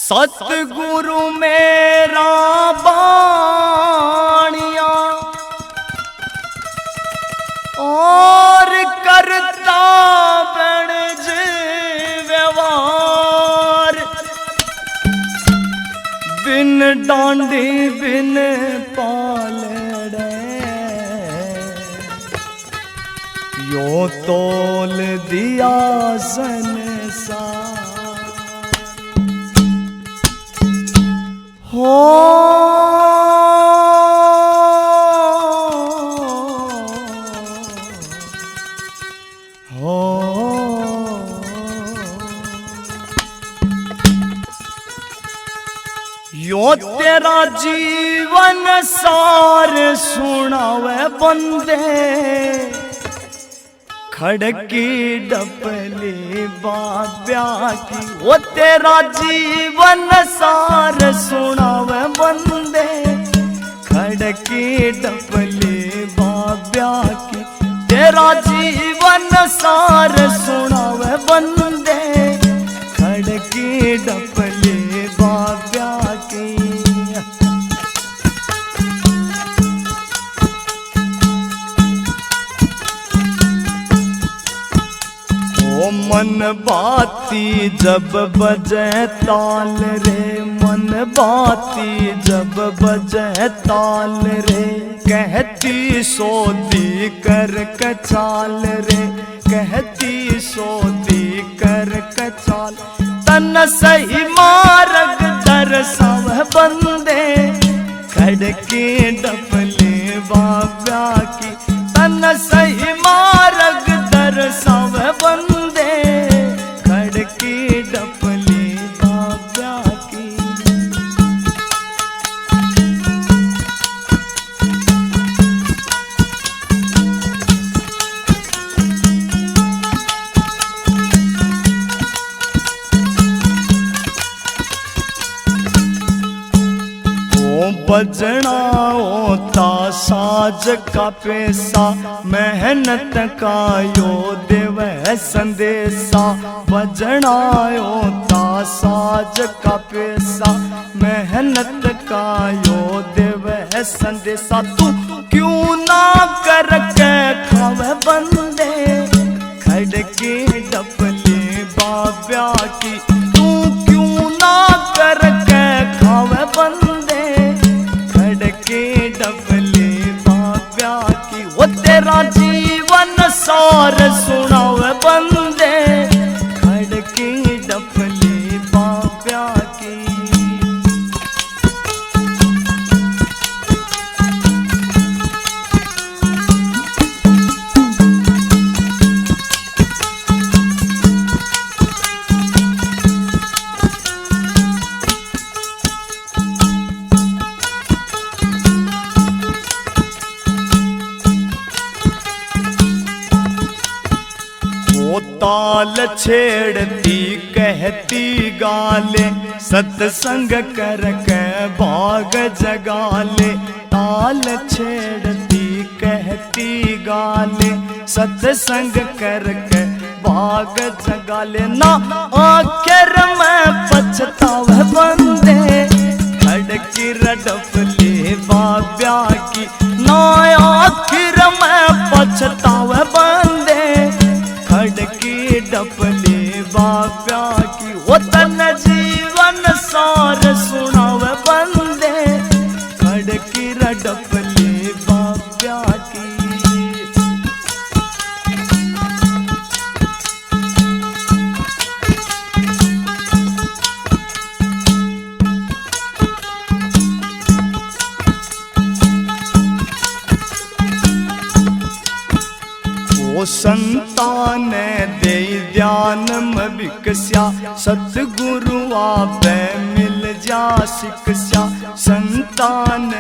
सतगुरु मेरा बाणिया और करता बणज व्यवहार, बिन डांडी बिन पालड़े यो तोल दिया संसार। हो यो तेरा जीवन सार सुनावे बंदे, खड़की डपली बाब्या की। वो तेरा जीवन सार सुनावे बंदे, खड़की डपली बाब्या की। तेरा जीवन सार सुनावे बंदे, खड़की डपली बाब्या की। ओ मन बाती जब बजे ताल रे, मन बाती जब बजे ताल रे, कहती सोदी कर कचाल रे, कहती सोदी कर कचाल। तन सही मार्ग दर्शाव बंदे, खड़की डपले बाब्या की। तन सही मार्ग दर्शाव बंदे, खड़की डपले बाब्या की। बजना होता साज का पैसा, मेहनत का यो देव संदेशा। बजना होता साज का पैसा, मेहनत का यो देव संदेशा। तू क्यों ना करके खावे बंदे, खड़की डपले बाब्या की। तू क्यों ना करके खावे बंदे, खड़की डपले बाब्या की। वो तेरा जीवन सार सुनावे बंदे, खड़की डपले बाब्या की। ताल छेड़ती कहती गाले, सत्संग करके भाग जगाले। ताल छेड़ती कहती गाले, सत्संग करके भाग जगाले। ना आखिर में पछतावे बंदे, खड़की डपले बाब्या की। ना आखिर में पछतावे बंदे, खड़की डपले बाब्या की। वो तन जीवन सार सुनावे बंदे, खड़की डपले बाब्या की। ओ संतान दे ध्यान में विकस्या, सतगुरु आपे मिल जा शिक्षा। संतान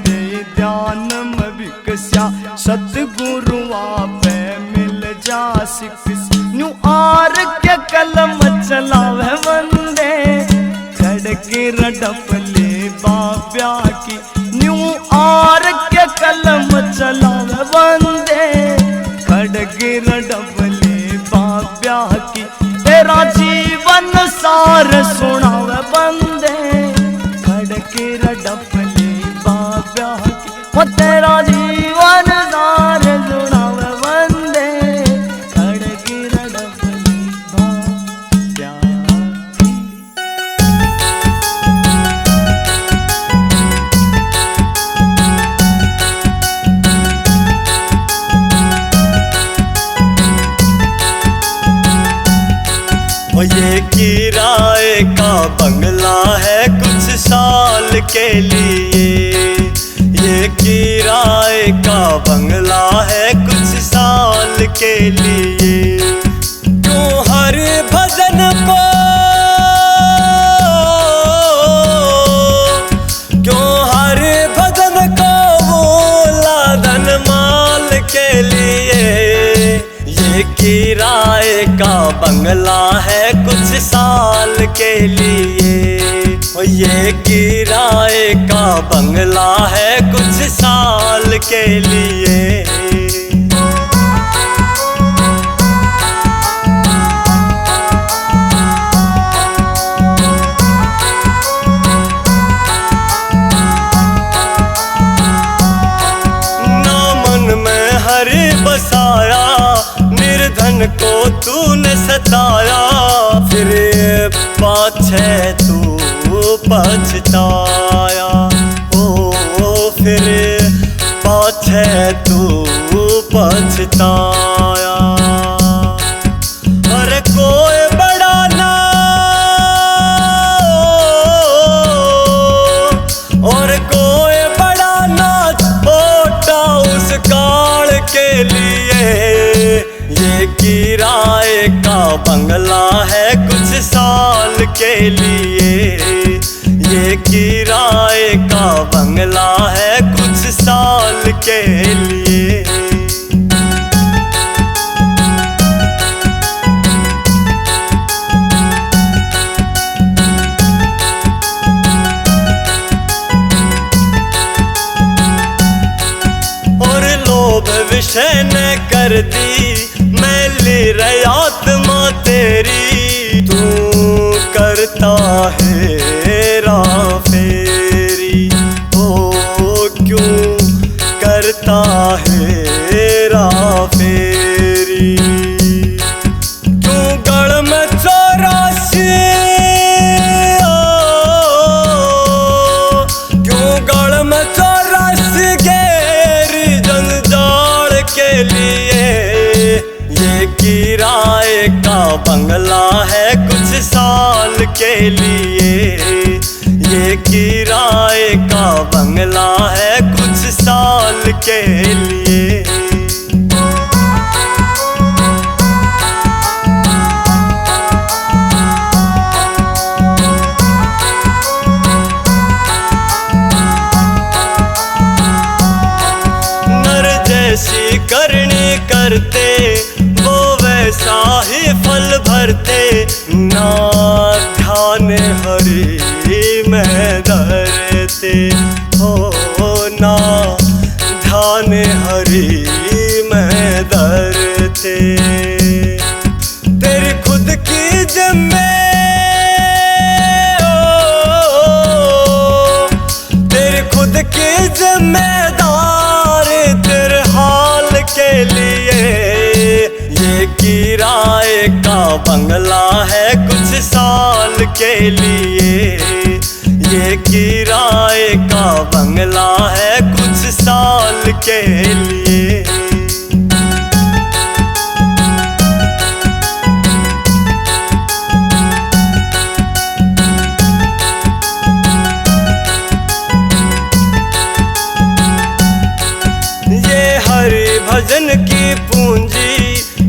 दे ध्यान में विकस्या, सतगुरु आपे मिल जा शिक्षा। न्यू आर के कलम चलावे बंदे, खड़की डपले बाब्या की। न्यू आर कलम चलावे बंदे, खड़ग रडबले बाब्या की तेरा जीवन सार सुनावे बंदे, खड़ग रडबले बाब्या की वो तेरा जीवन सार सुनावे बंदे, खड़ग रडबले बाब्या की। ये किराए का बंगला है कुछ साल के लिए, ये किराए का बंगला है कुछ साल के लिए। क्यों हर भजन को, क्यों हर भजन को बोला धन माल के लिए। ये किराए का बंगला है कुछ साल के लिए, ये किराए का बंगला है कुछ साल के लिए। ना मन में हरि बसाया, निर्धन को तूने सताया, फिर पाछे तू पछताया। ओ फिर पाछे तू पछताया। अरे कोई बड़ा ना और कोई बड़ा ना छोटा उस काल के लिए। ये किराए का बंगला है कुछ साल के लिए, ये किराए का बंगला है कुछ साल के लिए। और लोभ विषय ने कर दी मैली रे आत्मा तेरी, तू करता है हेरा फेरी। ओ क्यों करता है हेरा फेरी। क्यों गढ़ में 84, क्यों गढ़ में 84 गैर जंजाल के लिए। ये किराए का बंगला है कुछ साल के लिए, ये किराए का बंगला है कुछ साल के लिए। नर जैसी करनी करते वो वैसा ही फल भरते, ना ध्यान हरि में धरते हो, ना ध्यान हरि में धरते। तेरी खुद की जिम्मे तेरी खुद की जिम्मेदार तेरे हाल के लिए। ये किराए का बंगला है कुछ साल के लिए, ये किराए का बंगला है कुछ साल के लिए। ये हरि भजन की पूंजी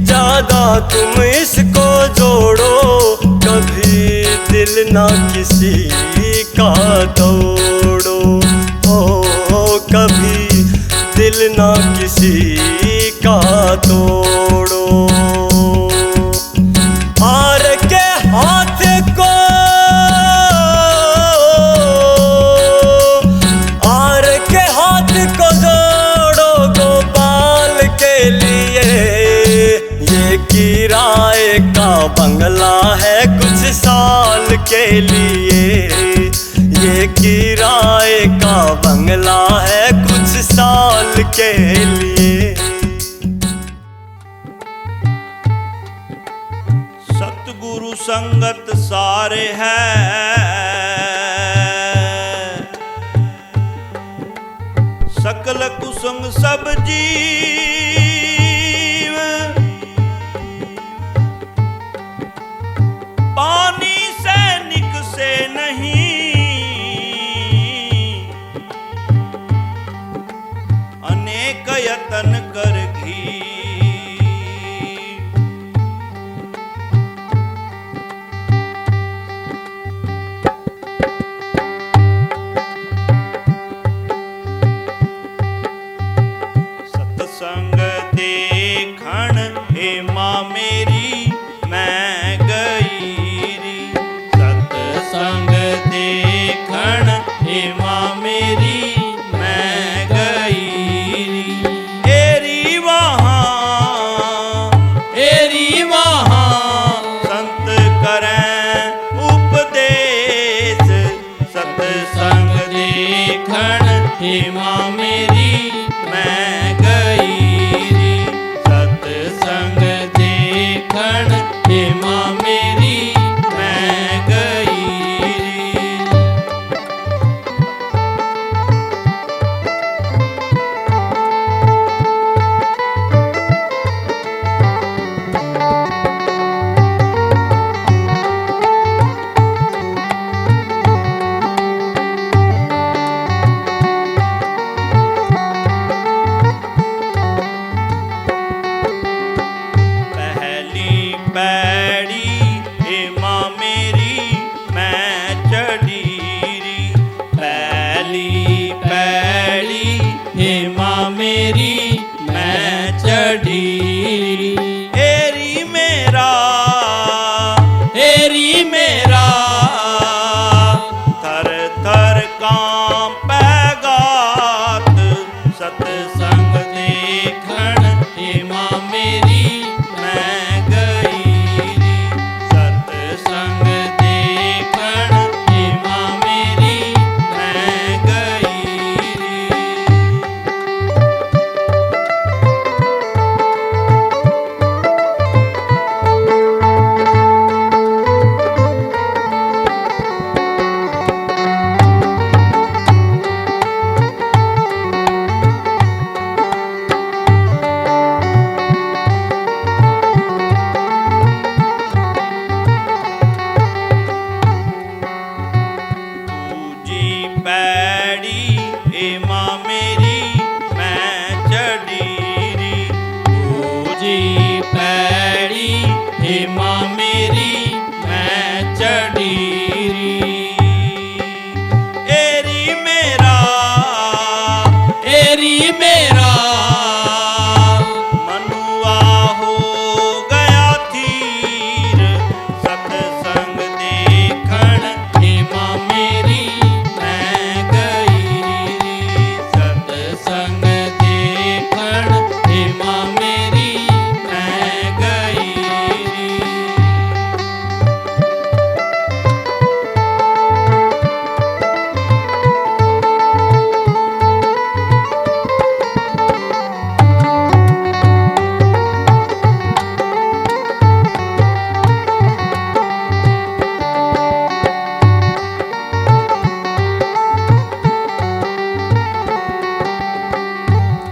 ज्यादा तुम इसको जोड़ो, कभी दिल ना किसी का तोड़ो। ओ कभी दिल ना किसी का तोड़ो। हार के हाथ को, हार के हाथ को के लिए। ये किराए का बंगला है कुछ साल के लिए। सतगुरु संगत सारे है, सकल कुसुम सब जीव। पानी से निकसे नहीं, अनेक यतन कर घी। सत्संग देखण हे माँ मेरी मैं गई री। सत्संग देखण हे माँ मेरी मैं गई री। एरी वहाँ संत करें उपदेश। सत्संग देखण हे माँ मेरी मैं गई री। सत्संग देखण हे माँ मेरी मैं गई री। पहली पैड़ी हे माँ मेरी मैं चढ़ी री। पहली पैड़ी हे माँ मेरी मैं चढ़ी री। एरी मेरा थर थर कांपे गात। सत्संग देखण हे माँ मेरी मैं गई री। सत्संग देखण हे माँ मेरी मैं गई री। दूजी पैड़ी हे माँ मेरी मैं चढ़ी री। दूजी पैड़ी हे माँ मेरी मैं चढ़ी री। एरी मेरा मनुआ हो गया थीर। सत्संग देखण हे माँ मेरी मैं गई री। सत्संग देखण हे माँ मेरी मैं गई री।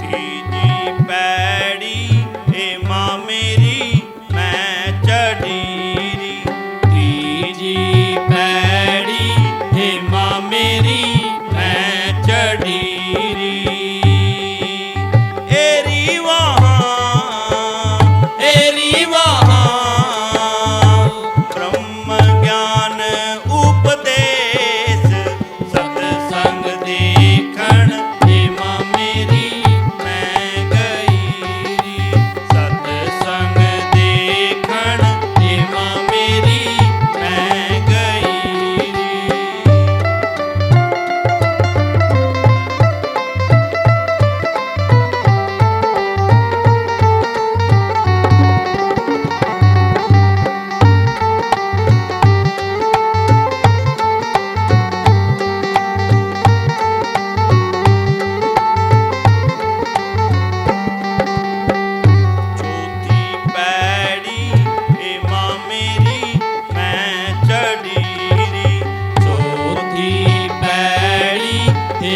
तीजी पैड़ी हे माँ मेरी मैं चढ़ी री। तीजी पैड़ी हे माँ मेरी मैं चढ़ी री। एरी वहाँ ब्रह्म ज्ञान उपदेश। सत्संग देखण हे माँ मेरी मैं गई री। सत्संग देखण हे माँ मेरी मैं गई री।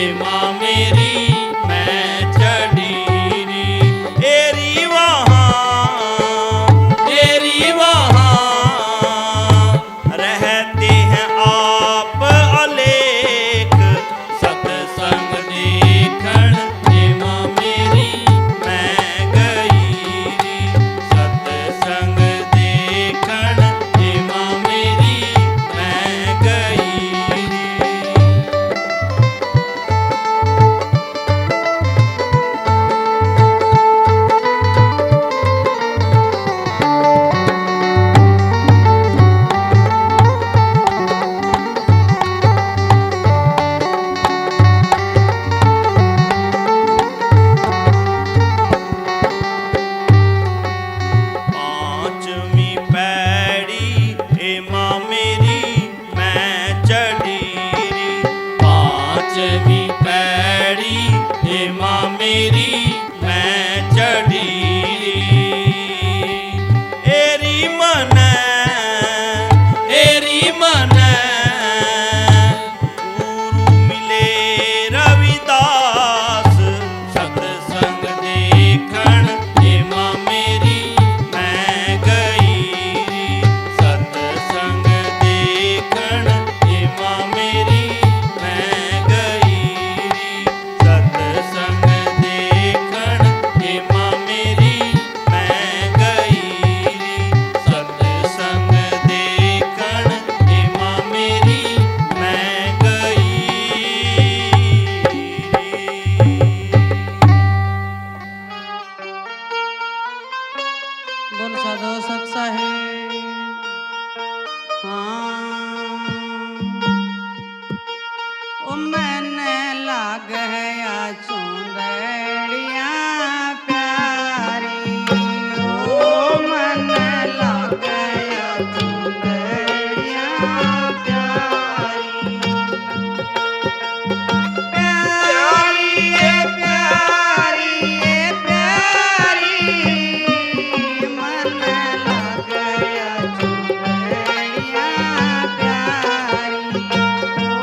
हेमा मेरी मैं चढ़ी री। एरी वहाँ रहते हैं आप अलेख। सतसंग देखण हेमा मेरी मैं गई री। सतसंग देखण हेमा मेरी मैं गई री। पांचवी पैड़ी हेमा मेरी मैं चढ़ी री। पांचवी पैड़ी हेमा मेरी मैं चढ़ी री। एरी मन गुरु मिले रविदास। सतसंग देखण हेमा मेरी मैं गई री। सतसंग देखण हेमा मेरी मैं गई री। सतसंग देखण हेमा मेरी मैं गई री। सतसंग देखण हेमा मेरी मैं गई री। बोल साधो सत साहेब। हाँ ओ मैंने लाग है या चुंदड़िया प्यारी। ओ मैंने लाग है या चुंदड़िया प्यारी। प्यारी ये प्यारी ये प्यारी। मन लग गया चुंदड़िया प्यारी। ओ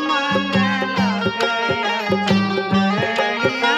मन लग गया चुंदड़िया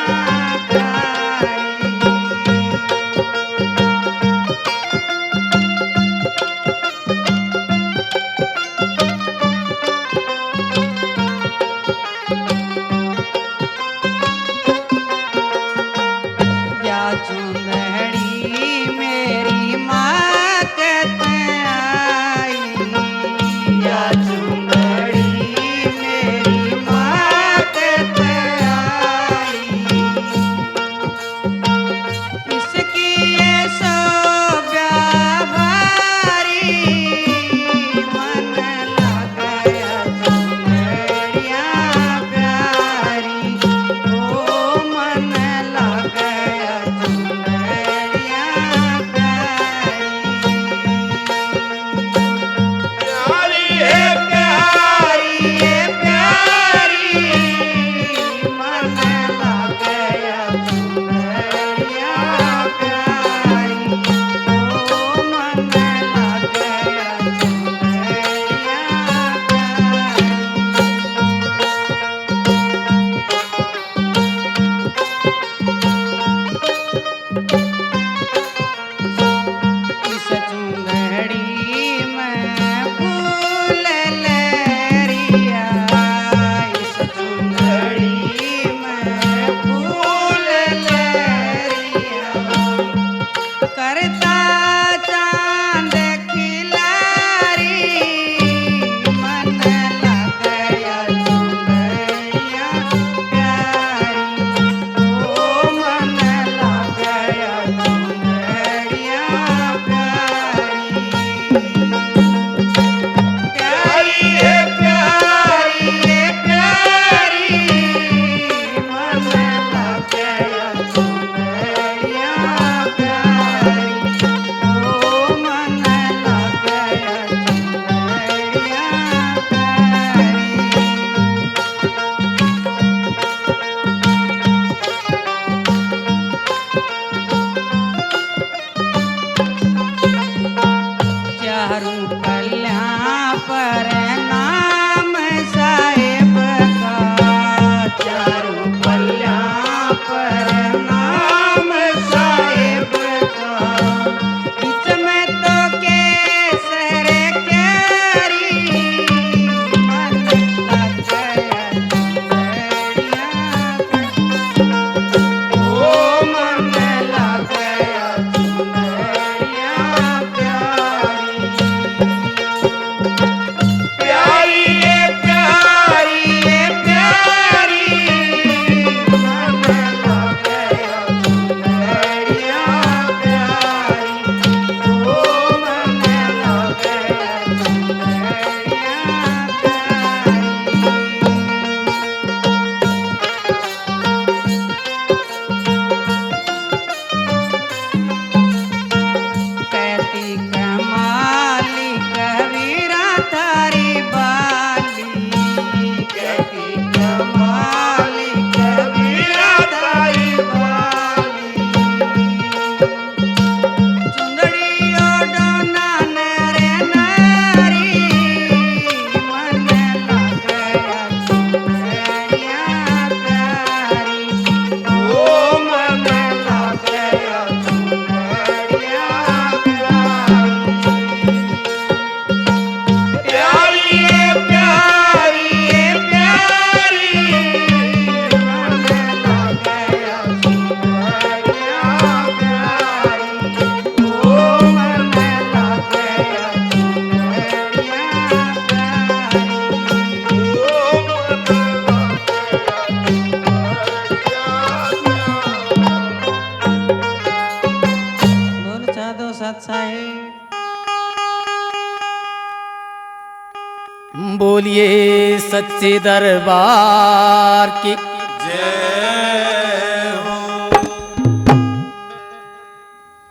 सच्चे दरबार की जय हो।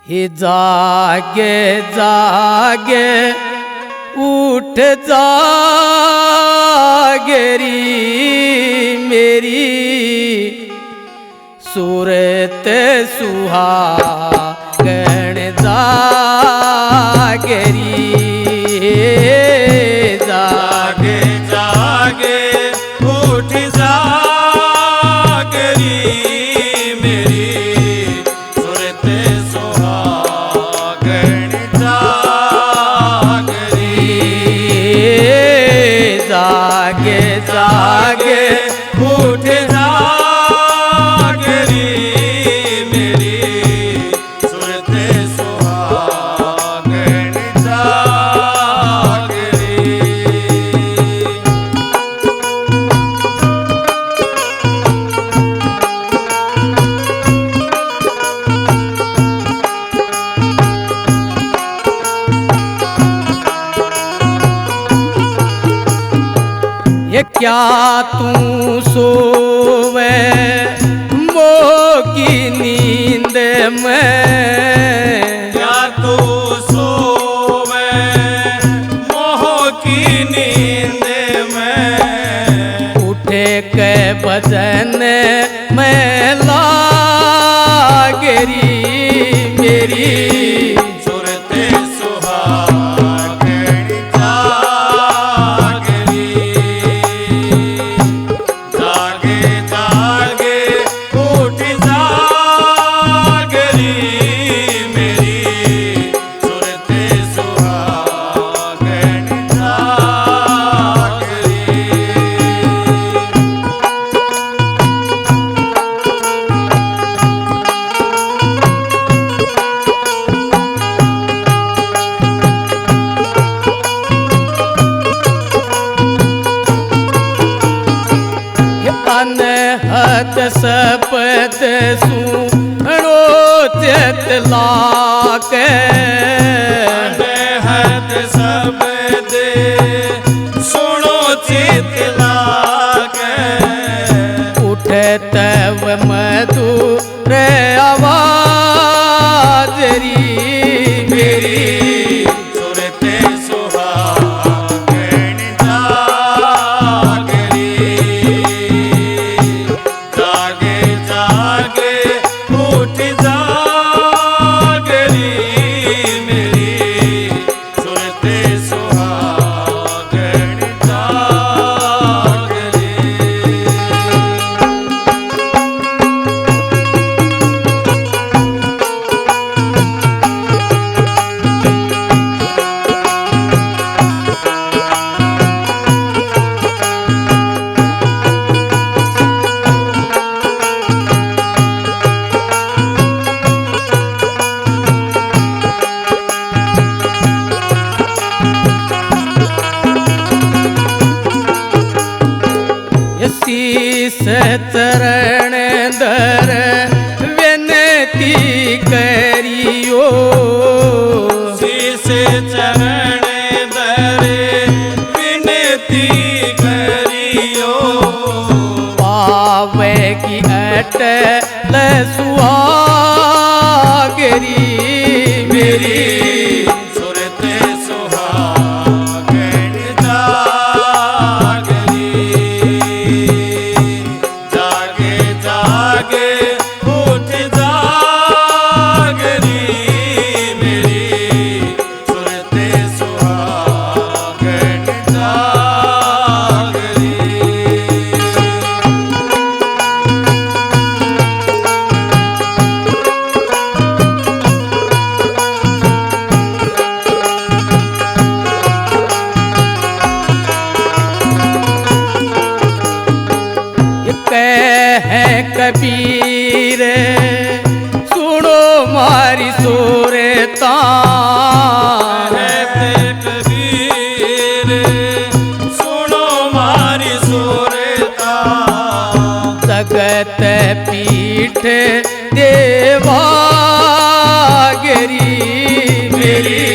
हे जागे जागे उठ जागरी मेरी सूरत सुहागण जागरी जागे जागे उठ जागरी मेरी सूरत सुहागण जागरी। जागे जागे उठ जागरी मेरी सूरत सुहागण जागरी। ये क्या तू सोवे मोह की नींद में क्या तू सोवे मोह की नींद में उठे के भजन में लागरी मेरी सूरत सुहागण जागरी। जागे जागे उठ जागरी मेरी सूरत सुहागण जागरी। अनहद सपत सुनो चतला के अनहद शब्द सुनो चितला के उठे तव मधुर आवाजरी मेरी सूरत सुहागण जागरी। जागे जागे उठ जागरी मेरी सूरत सुहागण जागरी। शीस चरण दर विनती करियो शीस चरण दर विनती करियो पावे की अटल सुहागरी मेरी सूरत सुहागण जागरी। जागे जागे उठ जागरी मेरी सूरत सुहागण जागरी। है कबीर सुनो मारी सोरता कहते कबीर सुनो मारी सुरता। जगत पीठ देवागरी मेरी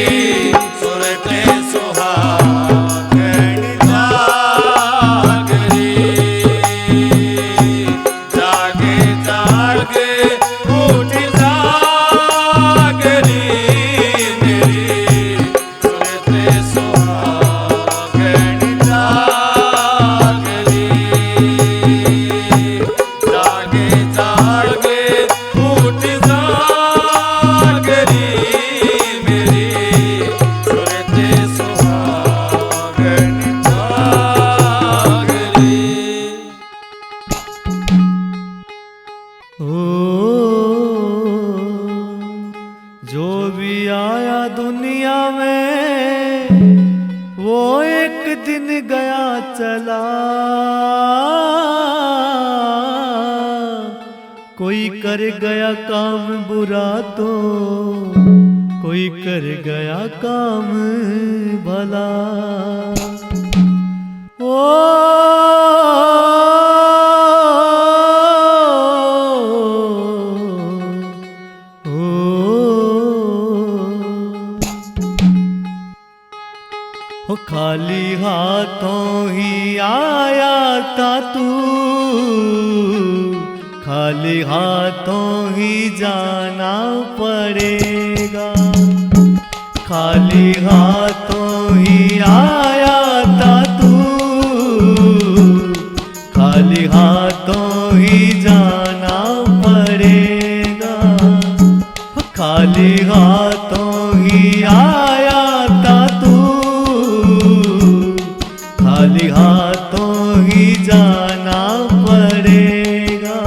सूरत सुहागण जागरी। कोई कर गया काम बुरा तो कोई कर गया काम भला। ओ खाली हाथों ही आया था तू, खाली हाथों ही जाना पड़ेगा। खाली हाथों ही आया था तू, खाली हाथों ही जाना पड़ेगा। खाली हाथों ही आया था तू, खाली हाथों ही जाना पड़ेगा।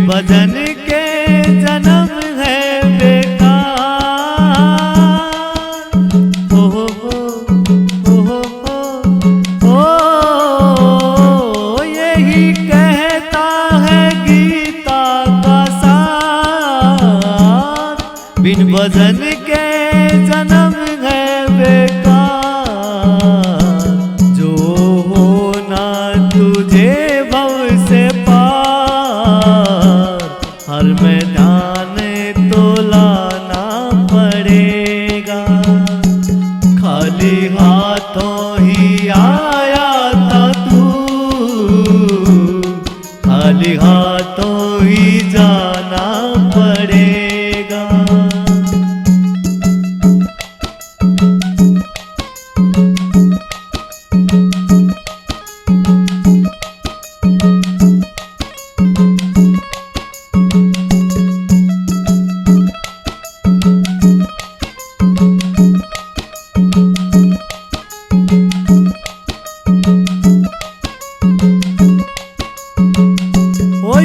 भजन के जन्म है बेकार। ओ यही कहता है गीता का सार। बिन भजन के जन्म है बेकार। जो होना तुझे भव से हर मैदान तो लाना पड़ेगा। खाली हाथों ही आया था तू, खाली हाथों ही जाना पड़ेगा।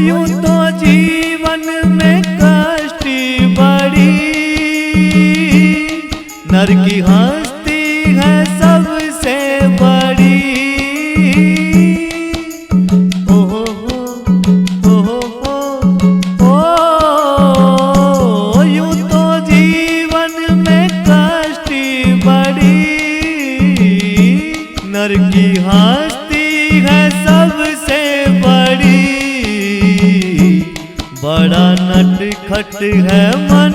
यूं तो जीवन में कष्ट बड़ी, नर की हस्ती है सबसे बड़ी। ओ यूं तो जीवन में कष्ट बड़ी, नर की हस्ती है सबसे बड़ी। बड़ा नटखट है मन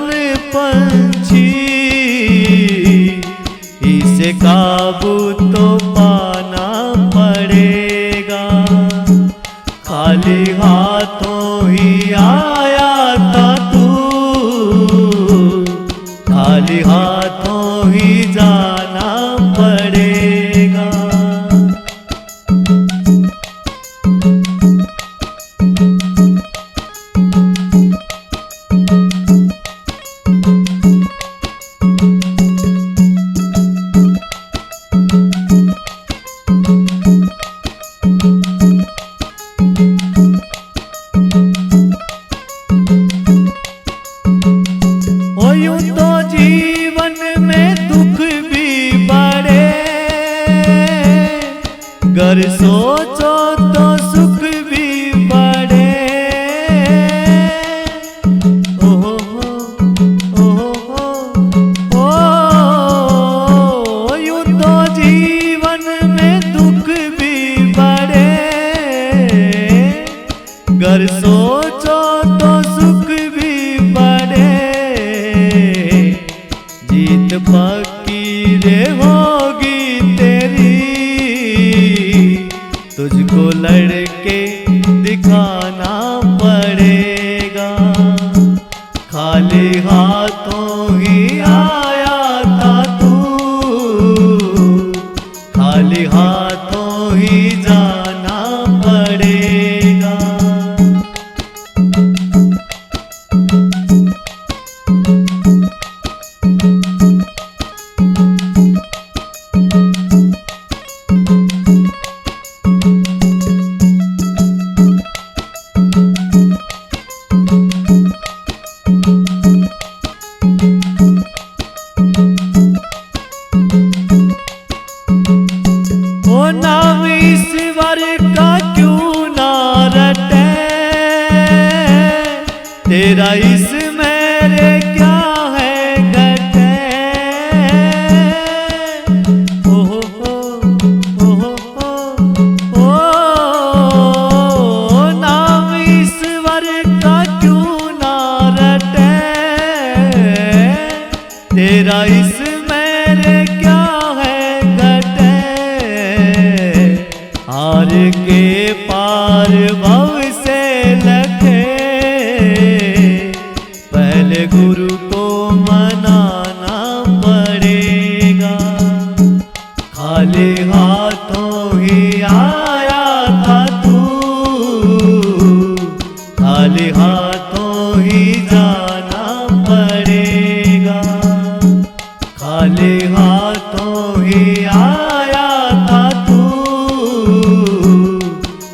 पंछी, इसे काबू तो पाना पड़ेगा। खाली हाथों ही आया था तू, खाली हाथों ही जाना पड़ेगा। यूं तो जीवन में दुख भी बड़े, गर सोचो तो सुख भी बड़े। यूं तो जीवन में दुख भी बड़े, गर सोचो तो सुख भी बड़े। जीत पक्की रे होगी तेरी, तुझको लड़के दिखाना पड़ेगा। खाली हाथों ही आया था तू, खाली हाथों ही जाना पड़ेगा। के पार भव से लखे, पहले गुरु को मनाना पड़ेगा। खाली हाथों ही आया था तू, खाली हाथों ही जाना पड़ेगा। खाली हाथों ही आया था तू,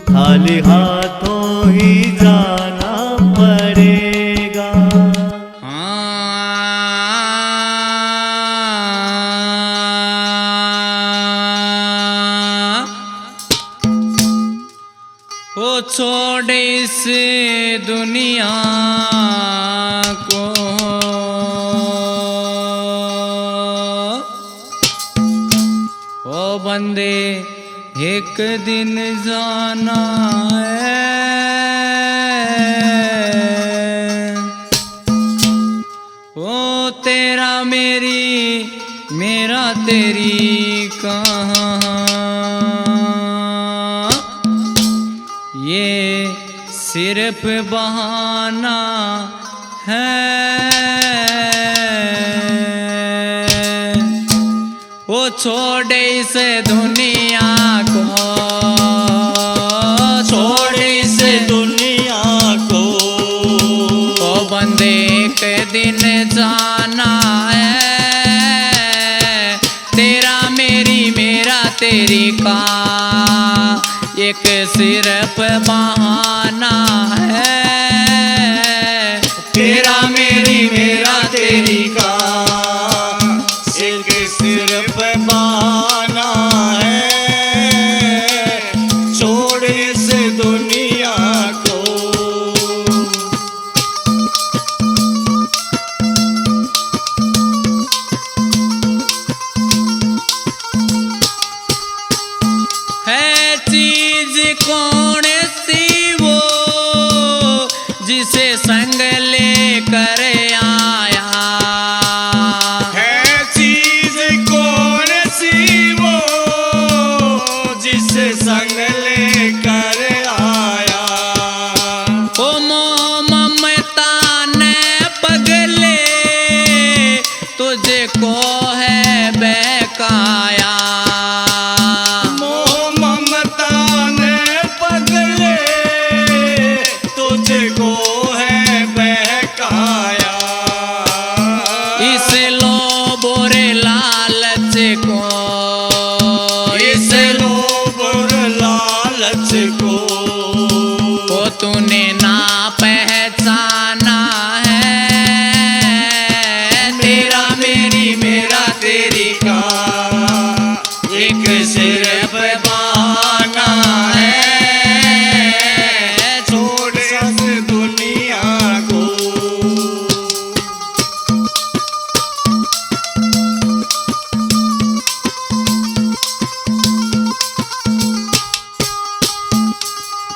खाली हाथों ही जाना पड़ेगा। वो छोड़े इस दुनिया को, ओ बंदे एक दिन जाना है। ओ तेरा मेरी मेरा तेरी कहाँ, ये सिर्फ बहाना है। वो छोड़े इस दुनिया को, छोड़े इस दुनिया को, ओ बंदे एक दिन जाना है। तेरा मेरी मेरा तेरी का एक सिर्फ बहाना है। तेरा मेरी मेरा तेरी का एक सिर्फ बहाना है। छोड़ इस दुनिया को। है चीज कौन सी वो जिसे संग लेकर आया, है चीज कौन सी वो जिसे संग लेकर आया। ओ मोह ममता ने पगले तुझे को है बहकाया। मोह ममता ने पगले तुझको है बहकाया। इस लोभ और लालच को, इस लोभ और लालच को तूने ना पहचाना है। तेरा मेरी मेरा तेरी का एक सिर्फ बहाना है। छोड़ इस दुनिया को।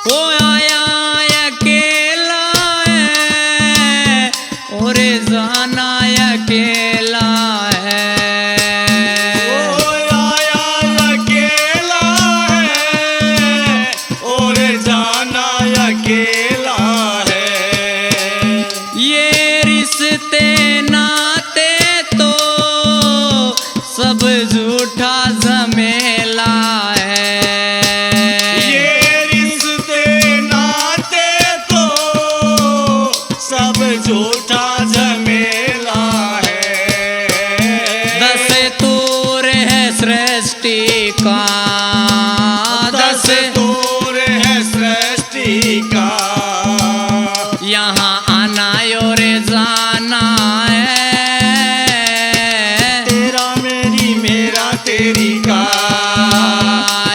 वो आया अकेला है और जाना अकेला है। ओ आया अकेला है और जाना अकेला है। ये रिश्ते नाते तो सब झूठा झमेला है। ये रिश्ते नाते तो सब झूठा झमेला है। दस्तूर है सृष्टि का, दस्तूर है सृष्टि का। यहाँ आना और जाना है। तेरा मेरी मेरा तेरी का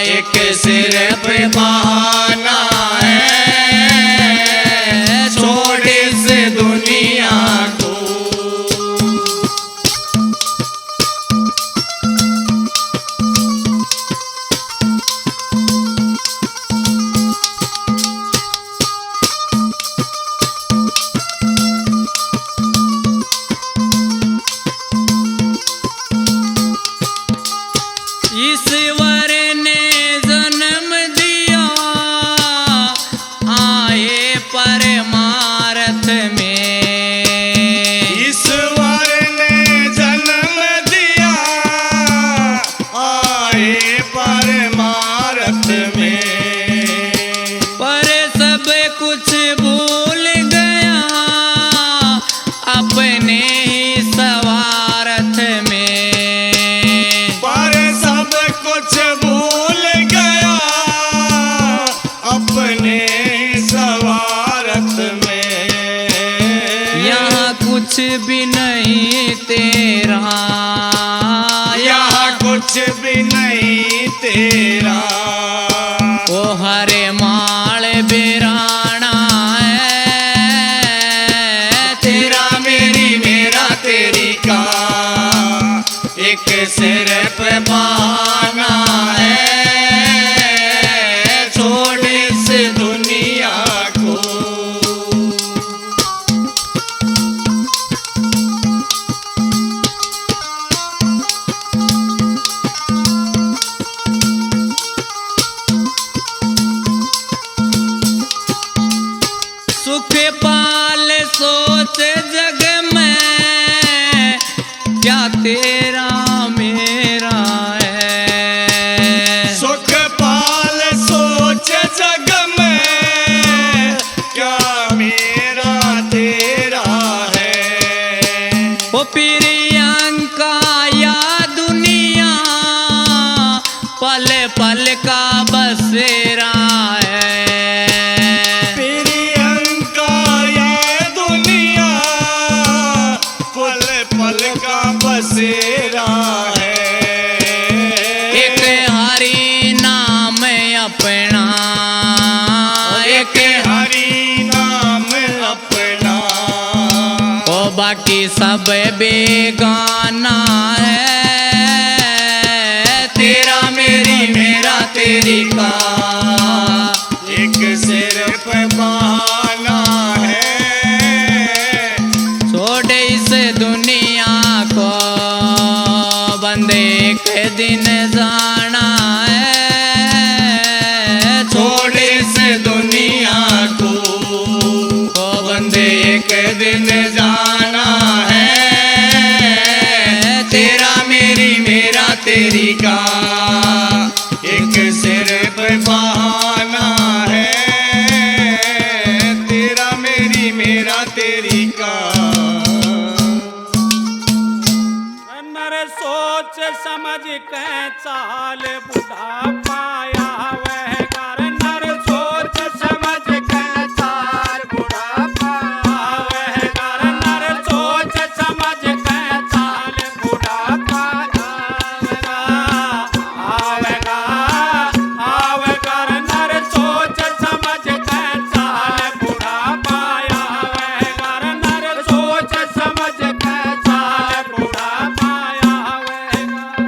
एक सिर्फ बहाना है। छोड़ इस दुनिया को। ईश्वर ने जन्म दिया भी नहीं तेरा, यहाँ कुछ भी नहीं तेरा। ओ हरे माल बिराना है, तेरा मेरी मेरा तेरी का एक सिर पे बहाना है। छोड़ इस दुनिया को। सुख पाल सोच जग में क्या तेरा मेरा है। सुख पाल सोच जग में क्या मेरा तेरा है। ओ प्रियंका या दुनिया पल पल का बसेरा है। प्रियंका ये दुनिया पल पल का बसेरा है। एक हरि नाम अपना, एक हरि नाम अपना। ओ बाकी सब बेगाना है। तेरा मेरी मेरा तेरी का एक सिर पे बहाना है। छोड़ इस दुनिया को बंदे एक दिन जाना है। छोड़ इस दुनिया को बंदे एक दिन जाना है। तेरा मेरी मेरा तेरी का एक सिर पे बहाना है। तेरा मेरी मेरा तेरी का। नर सोच समझ के चाल बुढ़ा पाया वह कर। नर सोच समझ के चाल बुढ़ा पाया वह कर। नर सोच समझ के चाल बुढ़ा पाया आवेगा आवे कर। नर सोच समझ के चाल बुढ़ा पाया वह कर। नर सोच समझ के चाल बुढ़ा पाया वह कर।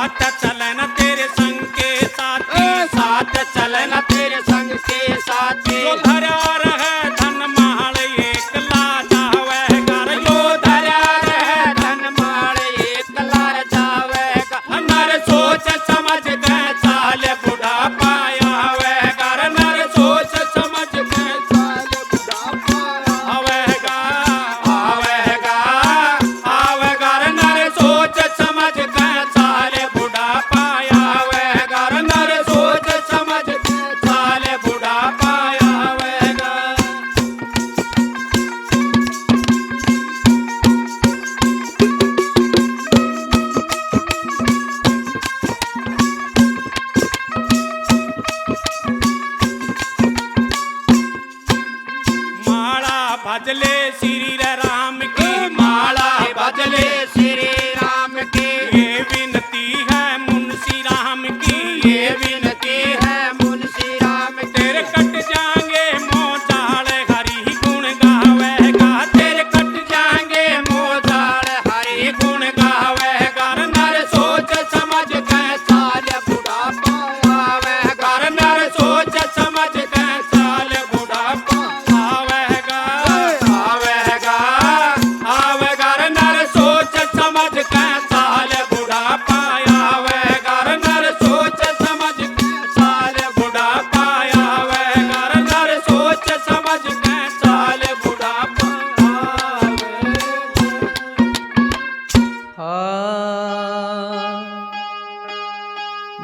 साथ चलना तेरे संग के साथी, साथ चलना तेरे संग के साथी। जो धरा रहे धन माल एकला जावे घर, यो धरा रहे धन माल एकला जावे घर। नर सोच समझ के चाल बुढ़ा पाया वे घर, नर सोच समझ के चाल बुढ़ा पाया आवेगा, आवेगा, आवेगा। नर सोच समझ के चाल बुढ़ा पाया वे घर, नर सोच समझ के चाल बुढ़ा पाया आवेगा। माला भजले श्री राम की, माला भजले श्री राम की। ये विनती है मुंशी राम की, ये विनती है मुंशी राम की। तेरे कट जाएंगे मोजाल हरि गुण गावेगा, तेरे कट जाएंगे मोजाल हरि गुण गावेगा। नर सोच समझ के चाल बुढ़ा पावेगा, नर सोच समझ के चाल बुढ़ा पावेगा, आवेगा, आवेगा। नर सोच समझ के चाल बुढ़ा पाया आवेगा, नर सोच समझ के चाल बुढ़ा पाया आवेगा, नर सोच समझ के चाल बुढ़ा पाया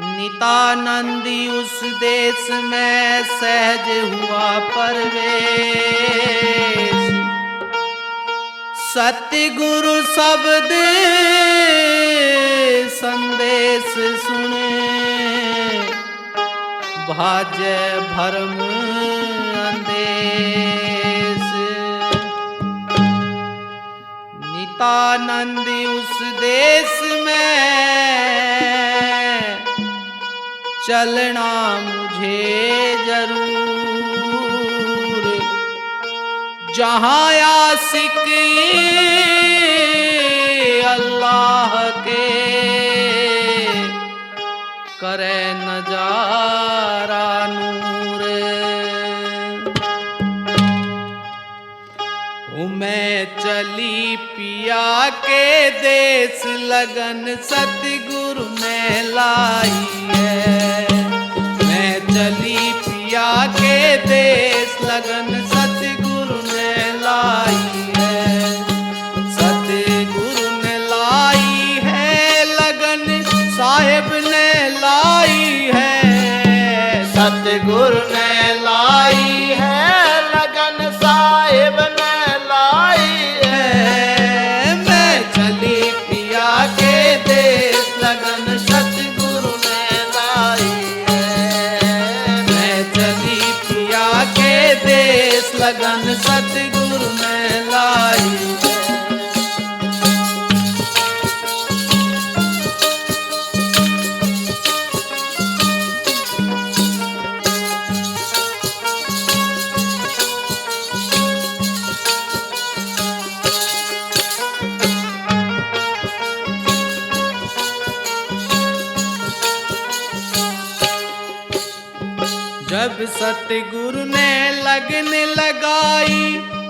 नितानंदी उस देश में सहज हुआ परवेश, सतगुरु शब्द संदेश सुने, भाजे भरम अंदेश। नितानंदी उस देश में चलना मुझे जरूर, जहाँ आशिक अल्लाह के करे नजारा नूर। मैं चली पिया के देश लगन सतगुरु ने लाई है, मैं चली पिया के देश लगन सतगुरु ने लाई है, सतगुरु ने लाई है लगन साहिब ने लाई है, सतगुरु ने लाई है लगन साहिब ने लाई है। मैं चली पिया के देश लगन सतगुरु ने लाई है, मैं चली पिया के देश लगन सतगुरु ने लाई है। जब सतगुरु ने लगन लगाई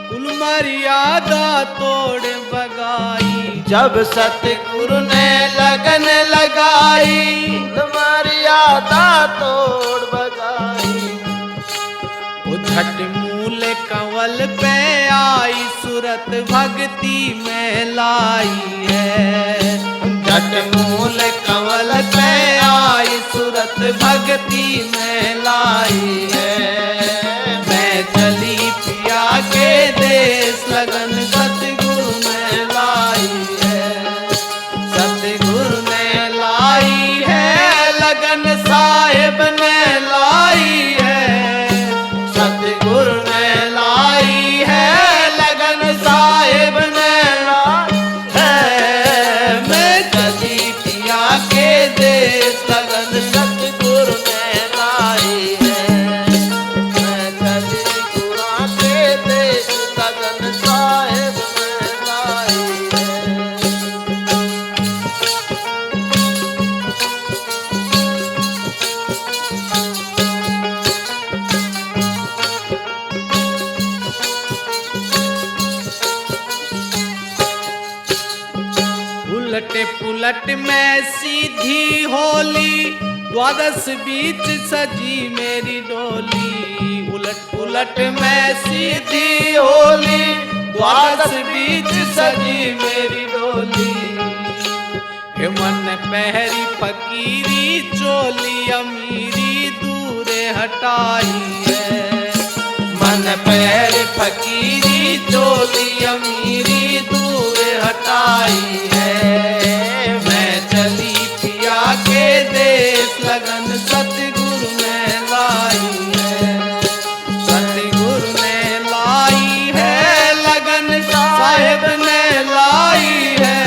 कुल मर्यादा तोड़ बगाई, जब सतगुरु ने लगन लगाई कुल मर्यादा तोड़ बगाई। वो झट मूल कंवल पे आई सूरत भक्ति में लाई है, झट मूल कंवल पे आई सूरत भक्ति में लाई है। मैं चली पिया के देश लगन सतगुरु ने लाई है, सतगुरु ने लाई है लगन साहिब ने लाई है, सतगुरु ने लाई है लगन साहिब ने लाई है। मैं चली पिया के देश लगन सतगुरु ने लाई है, मैं चली गुरा के देश लगन साहिब ने लाई है। उलट में सीधी होली, द्वादश बीच सजी मेरी डोली। उलट उलट में सीधी होली, द्वादश बीच सजी मेरी डोली। हे मन पहरी फकीरी, चोली अमीरी दूरे हटाई है। मन पहरी फकीरी, चोली अमीरी दूरे हटाई है। मैं चली पिया के देश, लगन सतगुरु ने लाई है। सतगुरु ने लाई है लगन, साहेब ने लाई है।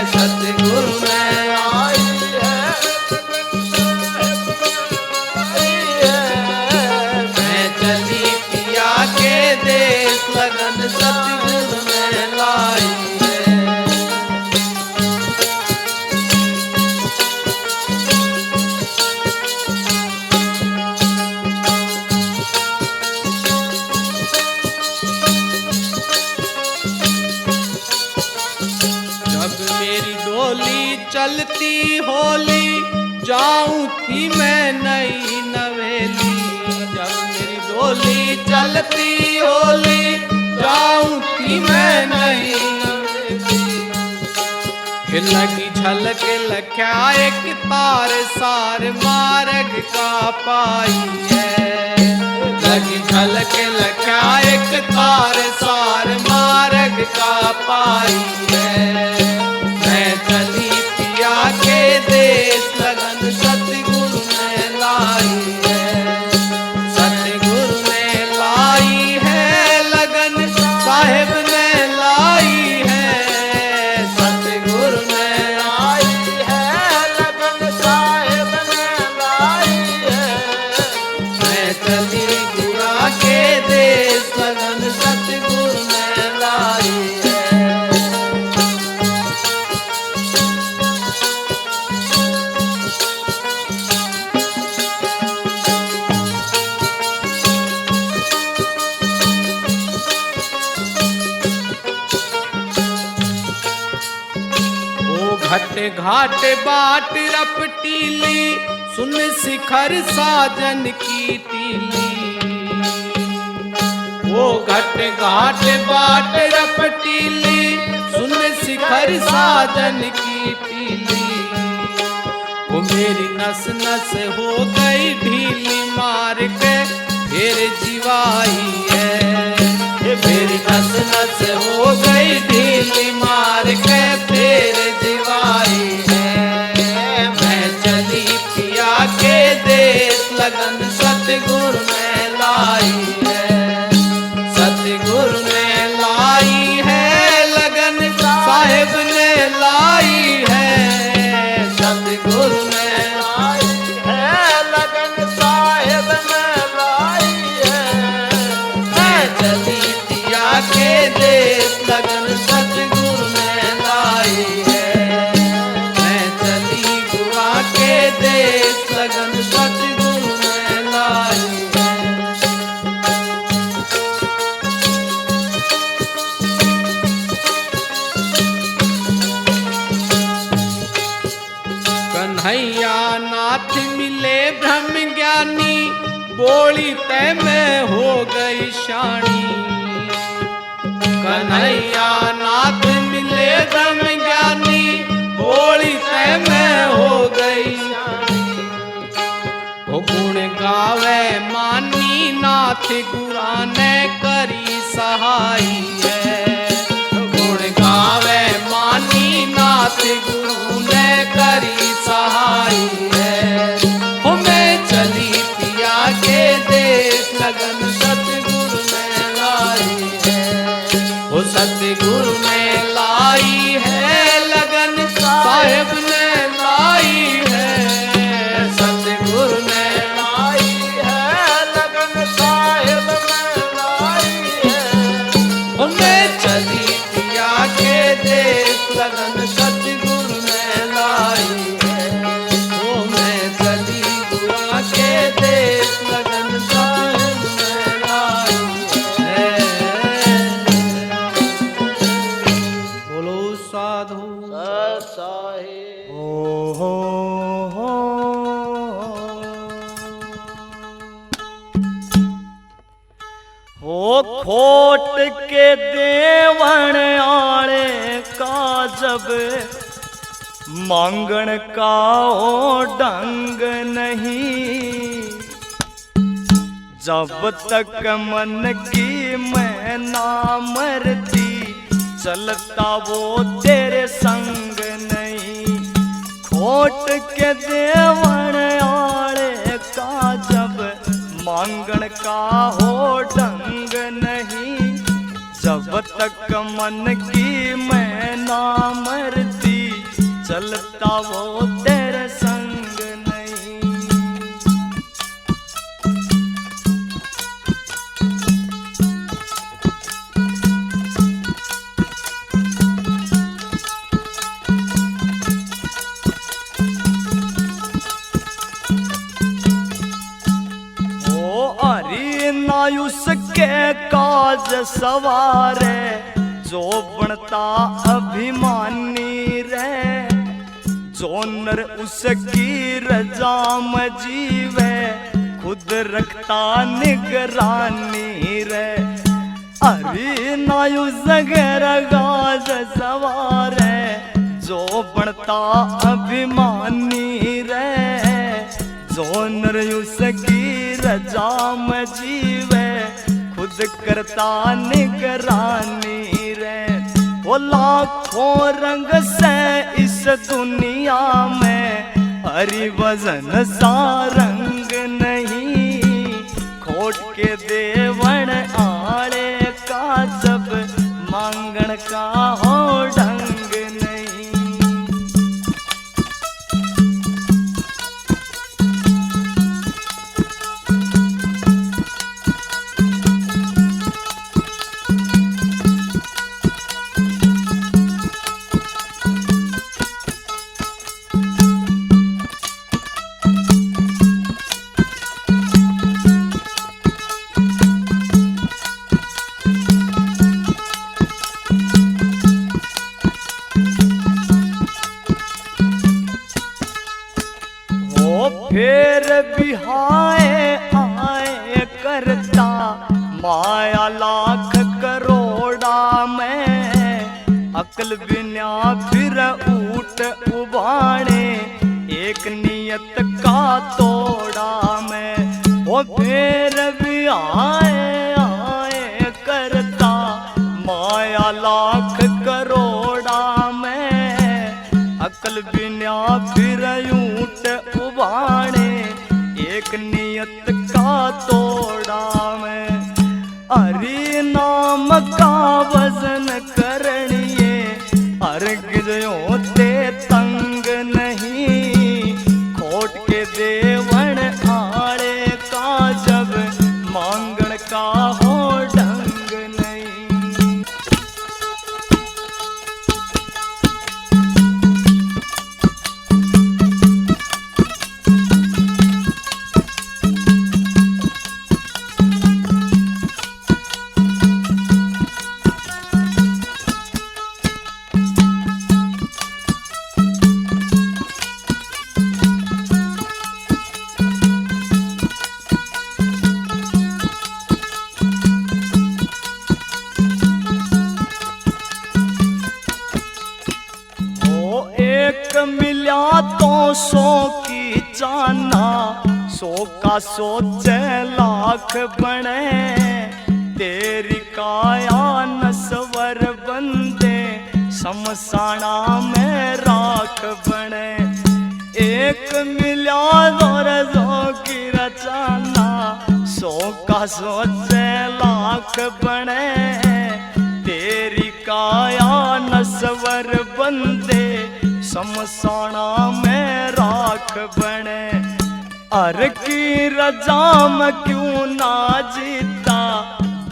सतगुरु ने लाई है। मैं चली पिया के देश, लगन सतगुरु ने लाई है। जब मेरी डोली चलती होली, जाऊं थी मैं नई नवेली। जब मेरी डोली चलती होली, जाऊं थी मैं नई नवेली। लगी झलक लख्या एक तार, सार मार्ग का पाई है। लगी झलक लख्या एक तार, सार मार्ग का पाई है। मैं चली पिया के देश, लगन सतगुरु ने लाई है। सतगुरु ने लाई है लगन, साहेब ने लाई है। सतगुरु ने लाई है लगन, साहेब ने लाई है। मैं चली पिया के देश, लगन सतगुरु ने लाई है। घट घाट बाट रपटीली, सुन शिखर साजन की टीली। वो घट घाट बाट रपटीली, सुन शिखर साजन की टीली। वो मेरी नस नस हो गई ढीली, मार के फिर जीवाई है। मेरी नस नस हो गई ढीली, मार के फिर जीवाई है। मैं चली पिया के देश, लगन सतगुरु ने लाई है। सतगुरु ने लाई है लगन, साहेब ने लाई है। सतगुरु ने लाई है लगन, साहेब ने लाई है। मैं चली पिया के देश, लगन सतगुरु ने लाई है। मैं चली गुआ के देश, लगन सतगुरु ने लाई है। कन्हैया नाथ मिले ब्रह्म ज्ञानी, बोली तय में हो गई शानी। कन्हैया नाथ मिले ब्रह्म ज्ञानी, बोली तय में हो गई शानी। वो गुण गावे मानी, नाथ गुरा ने करी सहाई है। गुण गावे मानी, नाथ गुरु ने करी सहाई है। हो मैं चली पिया के देश, लगन सतगुरु ने लाई है। वो सतगुरु ने लाई है लगन, साहेब ने लाई है। सतगुरु ने लाई है लगन, साहेब ने लाई है। मैं चली पिया के देश, लगन सतगुरु ने हो खोट के देवण आले का जब मांगण का ओ ढंग नहीं, जब तक मन की मैं ना मरती चलता वो तेरे संग नहीं। खोट के देवण आले का जब मांगण का हो ढंग नहीं, जब तक मन की मैं ना मरती चलता वो तेरे संग नहीं। नायुस के काज सवारे जो बनता अभिमानी रे, जो नर उसकी रजा में जीवे खुद रखता निगरानी रे। अरे नायुस के काज सवारे जो बनता अभिमानी रे, जो नर उसकी रजा में जीवे खुद करता निगरानी रे। वो लाखों रंग से इस दुनिया में हरि वजन सा रंग नहीं, खोट के देवण आले का जब मांगण का हो ढंग नहीं। फिर बिहाए आए करता माया लाख करोड़ा में, अकल बिना फिर ऊट उबाणे एक नियत का तोड़ा में। वो फिर बिहाए आए करता माया लाख करोड़ा में, अकल बिना फिर ऊट उबाणे एक नियत का तोड़ा में। हरि नाम का वजन करनिए अर्घ जो ते तंग नहीं, खोट के देवण आले का जब मांगण का हो ढंग नहीं। मिला तो 100 की जाना, 100 का 100 लाख बने, तेरी काया नस्वर बंदे शमशाना में राख बने। एक मिला और 100 की रचाना, 100 का 100 लाख बने, तेरी काया नस्वर बंदे शमशाना में राख बने। अर की रजा में क्यों ना जीता,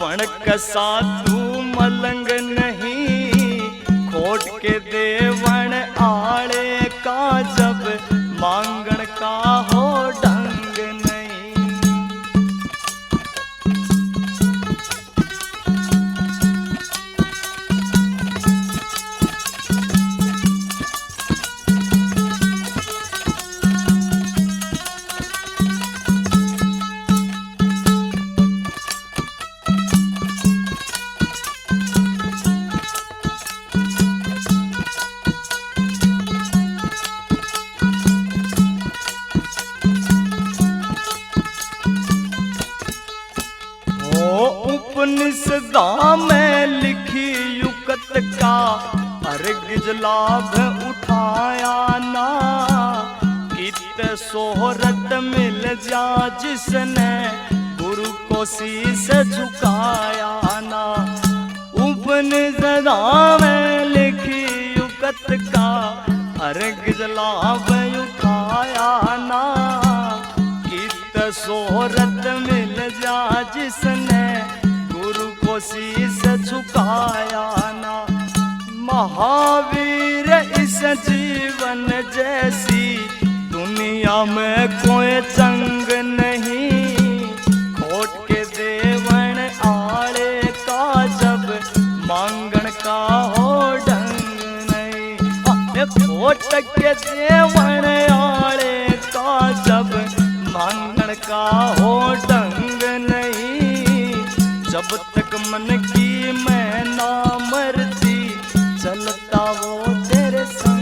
पणक साधु मलंग नहीं, खोट के देवण आले का जब मांगण का हो ढंग नहीं। सदा में लिखी युकत का अर्घ लाभ उठाया ना। कित सोहरत मिल जा जिसने गुरु को शीश झुकाया ना। उपनिषदा में लिखी युकत का अर्घ लाभ उठाया ना। कित सोहरत मिल जा जिसने गुरु को शीश झुकाया ना। महावीर इस जीवन जैसी दुनिया में कोई जंग नहीं। खोट के देवन आड़े का जब मांगण का हो ढंग नहीं। खोट के देवन आड़े का जब मांगण का हो ढंग नहीं। जब तक मन की मैं ना मरती चलता वो तेरे संग।